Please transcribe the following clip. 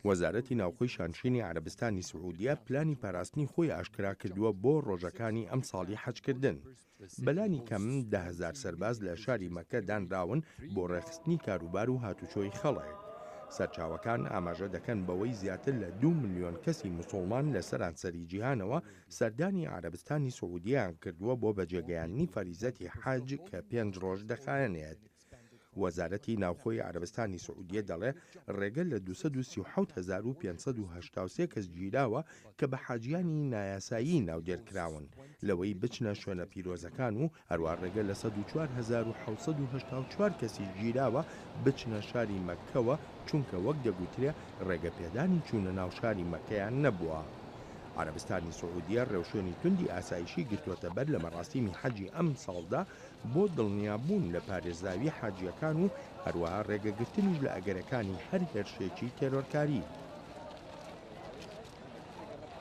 وەزارەتی ناوخۆی شانشینی عەرەبستانی سعودیە پلانی پاراستنی خۆی ئاشکرا کردووە بۆ ڕۆژەکانی ئەم ساڵی حەجکردن. بەلانی کەم 10,000 سەرباز لە شاری مەککە دانراون بۆ ڕێخستنی کاروبار و هاتوچۆی خەڵک. سەرچاوەکان ئاماژە دەکەن بەوەی زیاتر لە 2 ملیۆن کەسی موسڵمان لە سەرانسەری جیهانەوە سەردانی عەرەبستانی سعودییان کردووە بۆ بەجێگەیاندنی فەریزەتی حەج کە 5 ڕۆژ دەخایەنێت. وەزارەتی ناوخۆی عەرەبستانی سعودیە دەڵێ ڕێگە لە 237,583 کەس گیراوە کە بە حاجیانی نایاسایی ناودێرکراون لەوەی بچنە شوێنە پیرۆزەکان و هەروە ڕێگە لە 104,784 کەسی گیراوە بچنە شاری مەککەوە چونکە وەک دەگوترێ ڕێگە پێدانی چوونە ناو شاری مەککەیان نەبووە. عەرەبستانی سعودیە ڕێوشێنی توندی ئاسایشی گرتوۆتە بەر لە مەڕاستیمی حەجی ئەم ساڵدا بۆ دڵنیابوون لە پارێزراوی حاجیەکان و هەروەها ڕێگەگرتنیش لە ئەگەرەکانی هەر هێرشێکی تێرۆرکاری.